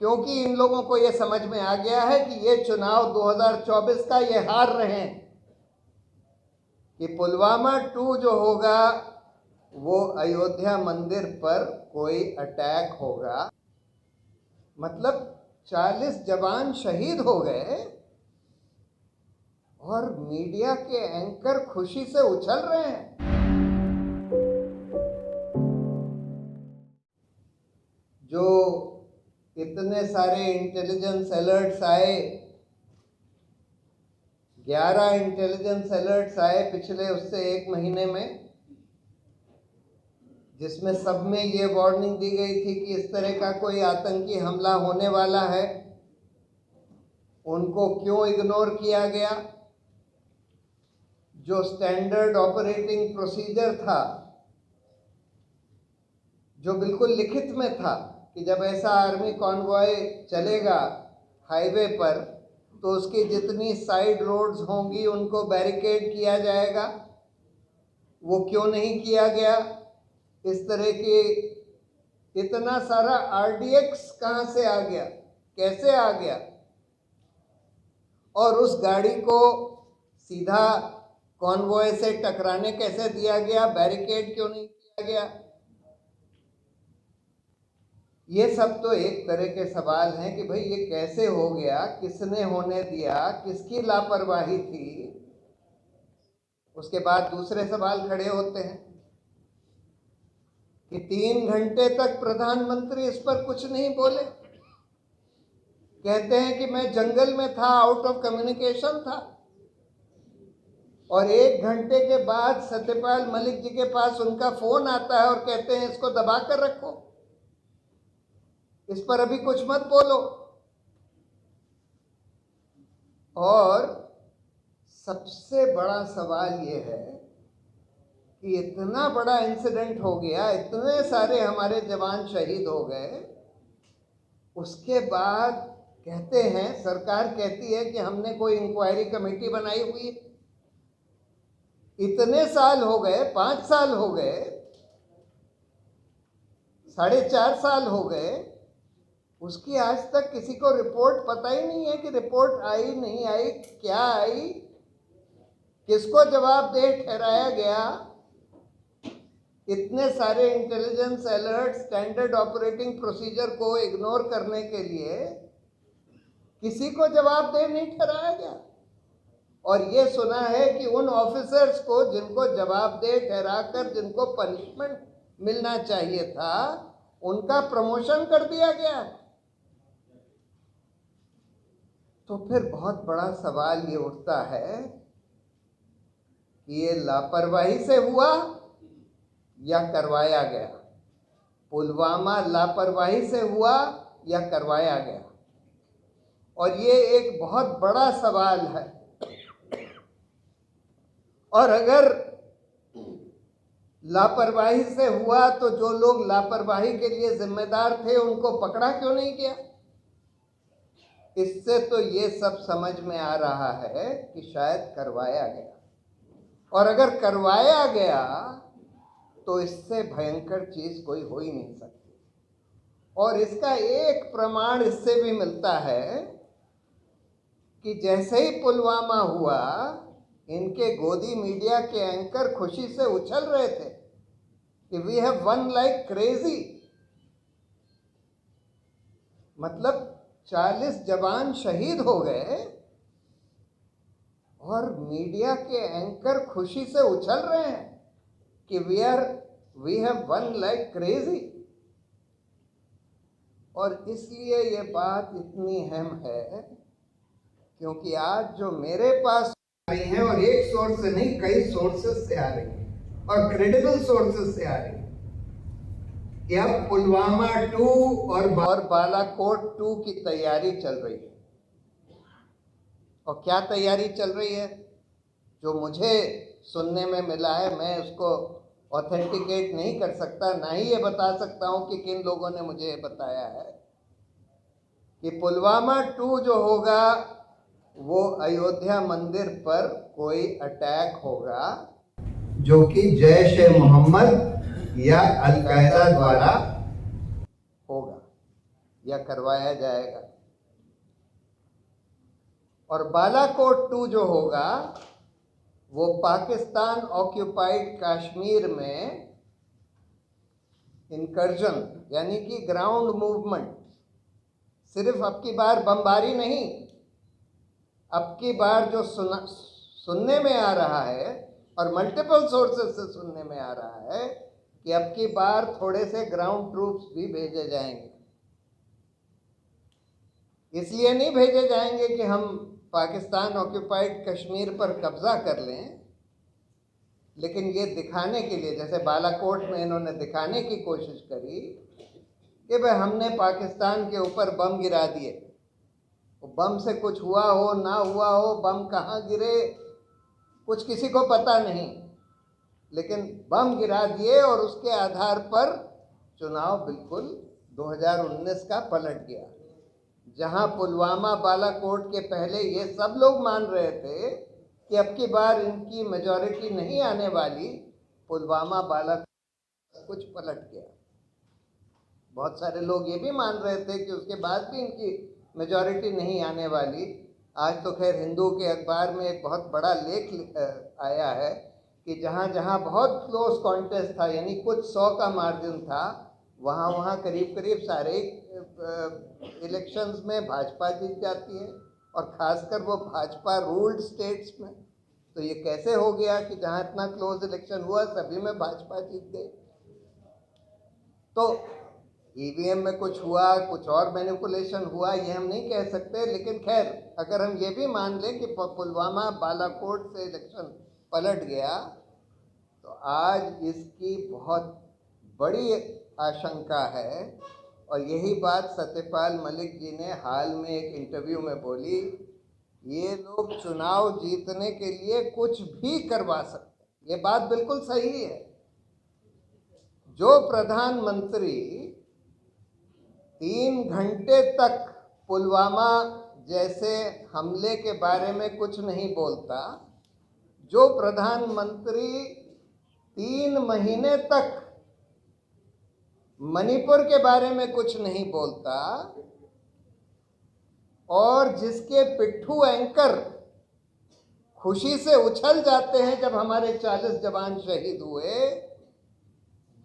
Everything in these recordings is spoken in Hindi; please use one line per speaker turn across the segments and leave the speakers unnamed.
क्योंकि इन लोगों को ये समझ में आ गया है कि ये चुनाव 2024 का ये हार रहे हैं, कि पुलवामा 2 जो होगा वो अयोध्या मंदिर पर कोई अटैक होगा। मतलब 40 जवान शहीद हो गए और मीडिया के एंकर खुशी से उछल रहे हैं। जो इतने सारे इंटेलिजेंस अलर्ट्स आए, 11 इंटेलिजेंस अलर्ट्स आए पिछले उससे 1 महीने में, जिसमें सब में ये वार्निंग दी गई थी कि इस तरह का कोई आतंकी हमला होने वाला है, उनको क्यों इग्नोर किया गया? जो स्टैंडर्ड ऑपरेटिंग प्रोसीजर था, जो बिल्कुल लिखित में था कि जब ऐसा आर्मी कॉन्वॉय चलेगा हाईवे पर तो उसकी जितनी साइड रोड्स होंगी उनको बैरिकेड किया जाएगा, वो क्यों नहीं किया गया? इस तरह की इतना सारा आरडीएक्स कहाँ से आ गया, कैसे आ गया? और उस गाड़ी को सीधा कॉन्वॉय से टकराने कैसे दिया गया? बैरिकेड क्यों नहीं किया गया? ये सब तो एक तरह के सवाल हैं कि भाई ये कैसे हो गया, किसने होने दिया, किसकी लापरवाही थी। उसके बाद दूसरे सवाल खड़े होते हैं कि 3 घंटे तक प्रधानमंत्री इस पर कुछ नहीं बोले। कहते हैं कि मैं जंगल में था, आउट ऑफ कम्युनिकेशन था, और 1 घंटे के बाद सत्यपाल मलिक जी के पास उनका फोन आता है और कहते हैं इसको दबा कर रखो, इस पर अभी कुछ मत बोलो। और सबसे बड़ा सवाल ये है कि इतना बड़ा इंसिडेंट हो गया, इतने सारे हमारे जवान शहीद हो गए, उसके बाद कहते हैं, सरकार कहती है कि हमने कोई इंक्वायरी कमेटी बनाई हुई है। इतने साल हो गए, 5 साल हो गए, 4.5 साल हो गए, उसकी आज तक किसी को रिपोर्ट पता ही नहीं है कि रिपोर्ट आई नहीं आई, क्या आई, किसको जवाबदेह ठहराया गया। इतने सारे intelligence alert, standard operating procedure को इग्नोर करने के लिए किसी को जवाबदेह नहीं ठहराया गया। और ये सुना है कि उन ऑफिसर्स को जिनको जवाबदेह ठहराकर जिनको पनिशमेंट मिलना चाहिए था, उनका प्रमोशन कर दिया गया। तो फिर बहुत बड़ा सवाल ये उठता है कि ये लापरवाही से हुआ या करवाया गया? पुलवामा लापरवाही से हुआ या करवाया गया? और ये एक बहुत बड़ा सवाल है। और अगर लापरवाही से हुआ तो जो लोग लापरवाही के लिए जिम्मेदार थे उनको पकड़ा क्यों नहीं गया? इससे तो ये सब समझ में आ रहा है कि शायद करवाया गया। और अगर करवाया गया तो इससे भयंकर चीज कोई हो ही नहीं सकती। और इसका एक प्रमाण इससे भी मिलता है कि जैसे ही पुलवामा हुआ, इनके गोदी मीडिया के एंकर खुशी से उछल रहे थे कि we have won like crazy. मतलब 40 जवान शहीद हो गए और मीडिया के एंकर खुशी से उछल रहे हैं कि we have won like crazy. और इसलिए ये बात इतनी अहम है क्योंकि आज जो मेरे पास आ रही है, और एक सोर्स से नहीं, कई सोर्सेस से आ रही है और क्रेडिबल सोर्सेस से आ रही है, कि अब पुलवामा 2 और बालाकोट 2 की तैयारी चल रही है। और क्या तैयारी चल रही है? जो मुझे सुनने में मिला है, मैं उसको ऑथेंटिकेट नहीं कर सकता, ना ही ये बता सकता हूं कि किन लोगों ने मुझे बताया है, कि पुलवामा 2 जो होगा वो अयोध्या मंदिर पर कोई अटैक होगा जो कि जैश-ए-मोहम्मद या अल-कायदा द्वारा होगा। या करवाया जाएगा। और बालाकोट 2 जो होगा वो पाकिस्तान ऑक्यूपाइड कश्मीर में इंकर्जन यानी कि ग्राउंड मूवमेंट, सिर्फ अब की बार बमबारी नहीं, अब की बार जो सुनने में आ रहा है और मल्टीपल सोर्सेस से सुनने में आ रहा है कि अब की बार थोड़े से ग्राउंड ट्रूप्स भी भेजे जाएंगे। इसलिए नहीं भेजे जाएंगे कि हम पाकिस्तान ऑक्यूपाइड कश्मीर पर कब्जा कर लें, लेकिन ये दिखाने के लिए, जैसे बालाकोट में इन्होंने दिखाने की कोशिश करी कि भाई हमने पाकिस्तान के ऊपर बम गिरा दिए, बम से कुछ हुआ हो ना हुआ हो, बम कहाँ गिरे कुछ किसी को पता नहीं, लेकिन बम गिरा दिए और उसके आधार पर चुनाव बिल्कुल 2019 का पलट गया। जहां पुलवामा बालाकोट के पहले ये सब लोग मान रहे थे कि अब की बार इनकी मेजॉरिटी नहीं आने वाली, पुलवामा बालाकोट कुछ पलट गया। बहुत सारे लोग ये भी मान रहे थे कि उसके बाद भी इनकी मेजॉरिटी नहीं आने वाली। आज तो खैर हिंदू के अखबार में एक बहुत बड़ा लेख आया है कि जहाँ जहाँ बहुत क्लोज कॉन्टेस्ट था, यानी कुछ 100 का मार्जिन था, वहाँ वहाँ करीब करीब सारे इलेक्शंस में भाजपा जीत जाती है, और ख़ासकर वो भाजपा रूल्ड स्टेट्स में। तो ये कैसे हो गया कि जहाँ इतना क्लोज इलेक्शन हुआ सभी में भाजपा जीत गई? तो ईवीएम में कुछ हुआ, कुछ और मैनिपुलेशन हुआ, ये हम नहीं कह सकते, लेकिन खैर अगर हम ये भी मान लें कि पुलवामा बालाकोट से इलेक्शन पलट गया, तो आज इसकी बहुत बड़ी आशंका है। और यही बात सत्यपाल मलिक जी ने हाल में एक इंटरव्यू में बोली, ये लोग चुनाव जीतने के लिए कुछ भी करवा सकते हैं। ये बात बिल्कुल सही है। जो प्रधानमंत्री 3 घंटे तक पुलवामा जैसे हमले के बारे में कुछ नहीं बोलता, जो प्रधानमंत्री 3 महीने तक मणिपुर के बारे में कुछ नहीं बोलता, और जिसके पिट्ठू एंकर खुशी से उछल जाते हैं जब हमारे 40 जवान शहीद हुए,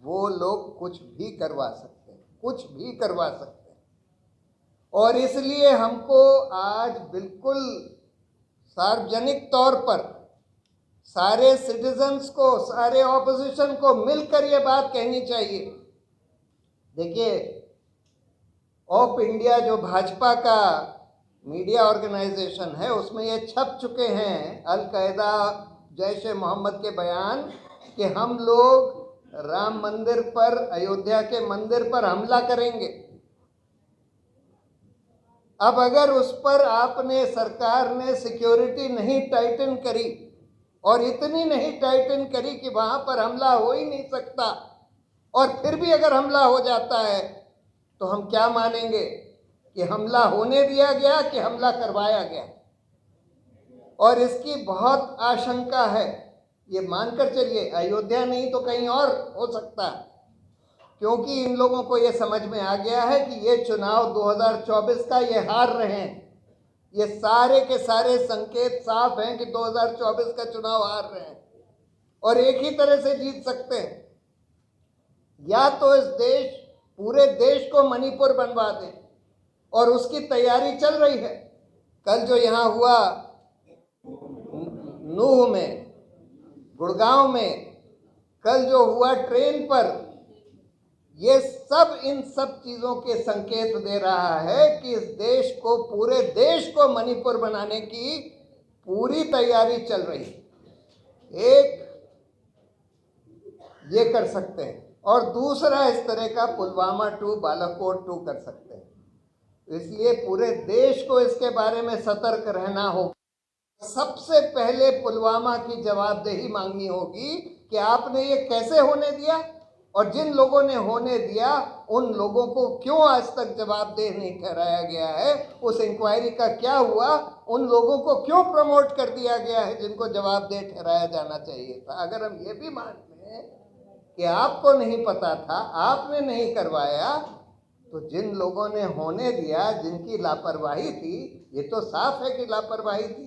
वो लोग कुछ भी करवा सकते हैं, कुछ भी करवा सकते हैं। और इसलिए हमको आज बिल्कुल सार्वजनिक तौर पर सारे सिटीजन्स को, सारे ऑपोजिशन को मिलकर ये बात कहनी चाहिए। देखिए, ऑफ इंडिया जो भाजपा का मीडिया ऑर्गेनाइजेशन है, उसमें ये छप चुके हैं अल-कायदा, जैश ए मोहम्मद के बयान कि हम लोग राम मंदिर पर, अयोध्या के मंदिर पर हमला करेंगे। अब अगर उस पर आपने, सरकार ने सिक्योरिटी नहीं टाइटन करी, और इतनी नहीं टाइटन करी कि वहां पर हमला हो ही नहीं सकता, और फिर भी अगर हमला हो जाता है तो हम क्या मानेंगे कि हमला होने दिया गया कि हमला करवाया गया? और इसकी बहुत आशंका है। ये मानकर चलिए, अयोध्या नहीं तो कहीं और हो सकता है, क्योंकि इन लोगों को ये समझ में आ गया है कि ये चुनाव 2024 का ये हार रहे हैं। ये सारे के सारे संकेत साफ हैं कि 2024 का चुनाव हार रहे हैं, और एक ही तरह से जीत सकते हैं, या तो इस देश, पूरे देश को मणिपुर बनवा दें, और उसकी तैयारी चल रही है। कल जो यहाँ हुआ नूह में, गुड़गांव में, कल जो हुआ ट्रेन पर, ये सब इन सब चीज़ों के संकेत दे रहा है कि इस देश को, पूरे देश को मणिपुर बनाने की पूरी तैयारी चल रही है। एक ये कर सकते हैं, और दूसरा इस तरह का पुलवामा 2, बालाकोट 2 कर सकते हैं। इसलिए पूरे देश को इसके बारे में सतर्क रहना होगा। सबसे पहले पुलवामा की जवाबदेही मांगनी होगी कि आपने ये कैसे होने दिया, और जिन लोगों ने होने दिया उन लोगों को क्यों आज तक जवाबदेह नहीं ठहराया गया है, उस इंक्वायरी का क्या हुआ, उन लोगों को क्यों प्रमोट कर दिया गया है जिनको जवाबदेह ठहराया जाना चाहिए था। अगर हम ये भी मान लें कि आपको नहीं पता था, आपने नहीं करवाया, तो जिन लोगों ने होने दिया, जिनकी लापरवाही थी, ये तो साफ है कि लापरवाही थी।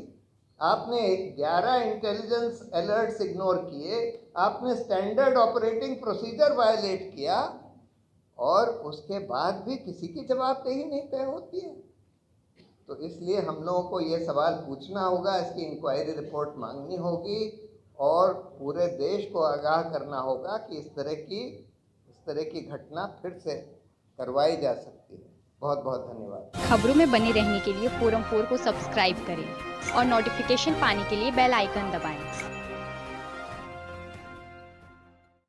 आपने 11 इंटेलिजेंस अलर्ट्स इग्नोर किए, आपने स्टैंडर्ड ऑपरेटिंग प्रोसीजर वायलेट किया, और उसके बाद भी किसी की जवाबदेही नहीं तय होती है। तो इसलिए हम लोगों को ये सवाल पूछना होगा, इसकी इंक्वायरी रिपोर्ट मांगनी होगी और पूरे देश को आगाह करना होगा कि इस तरह की घटना फिर से करवाई जा सकती है। बहुत बहुत धन्यवाद।
खबरों में बने रहने के लिए फोरम 4 को सब्सक्राइब करें और नोटिफिकेशन पाने के लिए बेल आइकन दबाएं।